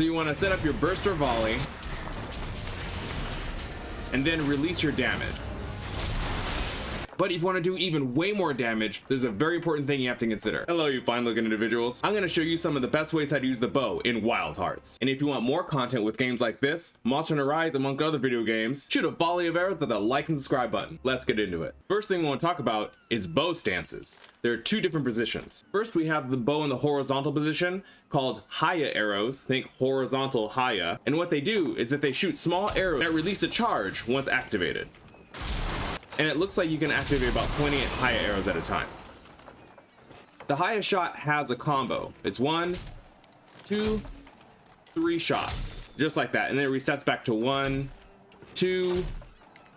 So you want to set up your burst or volley and then release your damage. But if you want to do even way more damage, there's a very important thing you have to consider. Hello, you fine looking individuals. I'm going to show you some of the best ways how to use the bow in Wild Hearts. And if you want more content with games like this, Monster Hunter Rise, among other video games, shoot a volley of arrows with a like and subscribe button. Let's get into it. First thing we want to talk about is bow stances. There are two different positions. First, we have the bow in the horizontal position called Haya arrows. Think horizontal Haya. And what they do is that they shoot small arrows that release a charge once activated. And it looks like you can activate about 20 Haya arrows at a time. The Haya shot has a combo. It's 1, 2, 3 shots, just like that, and then it resets back to 1, 2,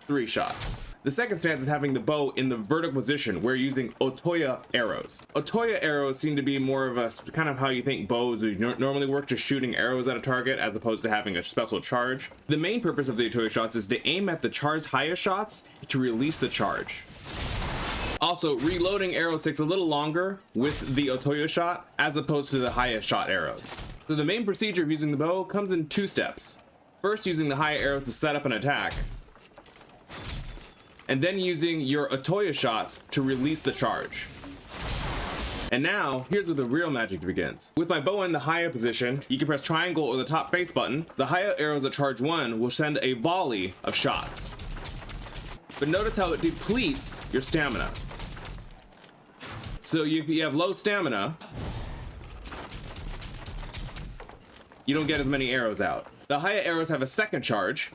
3 shots. The second stance is having the bow in the vertical position. We're using Otoya arrows. Otoya arrows seem to be more of a kind of how you think bows normally work, just shooting arrows at a target as opposed to having a special charge. The main purpose of the Otoya shots is to aim at the charged Haya shots to release the charge. Also, reloading arrows takes a little longer with the Otoya shot as opposed to the Haya shot arrows. So the main procedure of using the bow comes in 2 steps. First, using the Haya arrows to set up an attack, and then using your Otoya shots to release the charge. And now, here's where the real magic begins. With my bow in the Haya position, you can press triangle or the top face button. The Haya arrows at charge 1 will send a volley of shots. But notice how it depletes your stamina. So if you have low stamina, you don't get as many arrows out. The Haya arrows have a second charge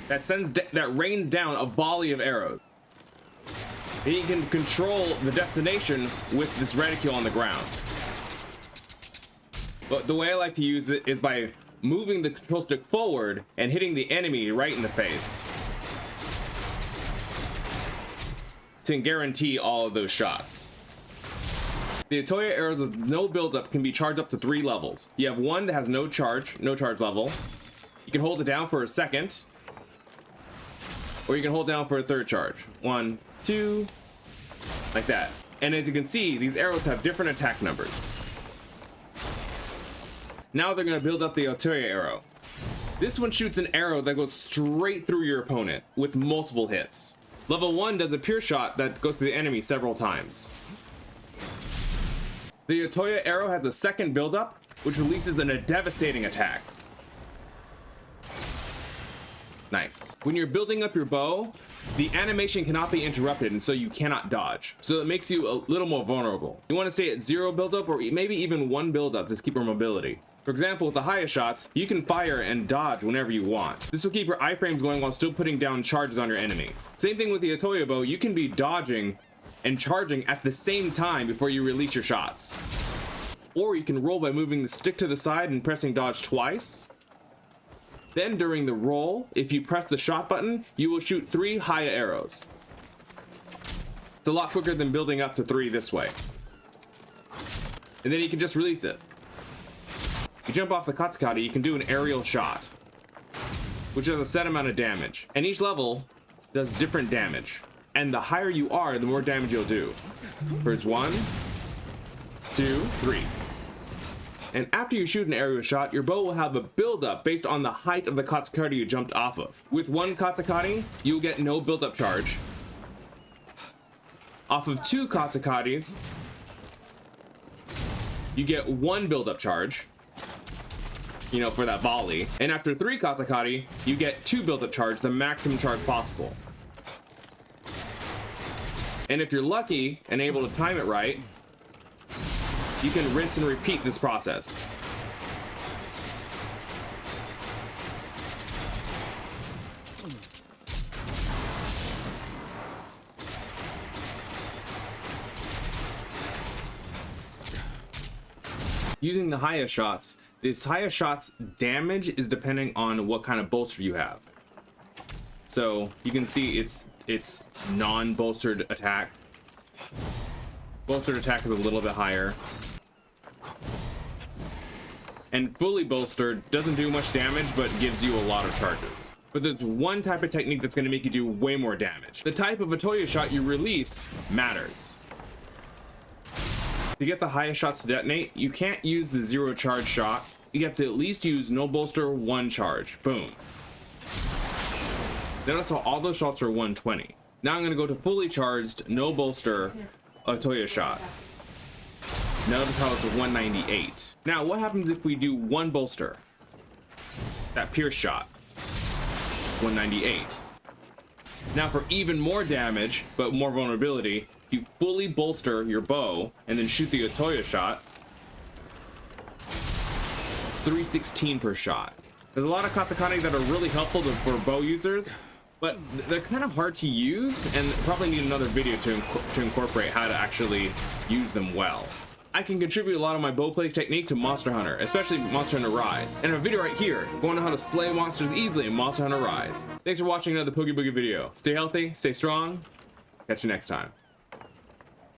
that rains down a volley of arrows. And you can control the destination with this reticule on the ground. But the way I like to use it is by moving the control stick forward and hitting the enemy right in the face to guarantee all of those shots. The Otoya arrows with no buildup can be charged up to 3 levels. You have one that has no charge level. You can hold it down for a second, or you can hold down for a third charge. 1, 2, like that. And as you can see, these arrows have different attack numbers. Now they're going to build up the Otoya arrow. This one shoots an arrow that goes straight through your opponent with multiple hits. Level 1 does a pure shot that goes through the enemy several times. The Otoya arrow has a second buildup, which releases a devastating attack. Nice. When you're building up your bow, the animation cannot be interrupted, and so you cannot dodge. So it makes you a little more vulnerable. You want to stay at 0 buildup or maybe even 1 buildup to keep your mobility. For example, with the Haya shots, you can fire and dodge whenever you want. This will keep your iframes going while still putting down charges on your enemy. Same thing with the Otoya bow, you can be dodging and charging at the same time before you release your shots. Or you can roll by moving the stick to the side and pressing dodge twice. Then during the roll, if you press the shot button, you will shoot 3 Haya arrows. It's a lot quicker than building up to 3 this way. And then you can just release it. If you jump off the katakata, you can do an aerial shot, which has a set amount of damage. And each level does different damage. And the higher you are, the more damage you'll do. First 1, 2, 3. And after you shoot an aerial shot, your bow will have a buildup based on the height of the katakata you jumped off of. With 1 katakata, you'll get no buildup charge. Off of 2 katakatas, you get 1 buildup charge, you know, for that volley. And after 3 katakata, you get 2 buildup charge, the maximum charge possible. And if you're lucky and able to time it right, you can rinse and repeat this process. Using the Haya shots, this Haya shots damage is depending on what kind of bolster you have. So you can see it's non-bolstered attack. Bolstered attack is a little bit higher. And fully bolstered doesn't do much damage, but gives you a lot of charges. But there's one type of technique that's going to make you do way more damage. The type of Otoya shot you release matters. To get the Haya shots to detonate, you can't use the 0 charge shot you have to at least use no bolster, 1 charge. Boom. Notice how all those shots are 120. Now I'm gonna go to fully charged, no bolster, Otoya shot. Notice how it's a 198. Now what happens if we do 1 bolster? That pierce shot, 198. Now for even more damage, but more vulnerability, you fully bolster your bow and then shoot the Otoya shot. It's 316 per shot. There's a lot of katakana that are really helpful for bow users, but they're kind of hard to use and probably need another video to incorporate how to actually use them well. I can contribute a lot of my bowplay technique to Monster Hunter, especially Monster Hunter Rise, and a video right here going on how to slay monsters easily in Monster Hunter Rise. Thanks for watching another Poogie Boogie video. Stay healthy, stay strong, catch you next time.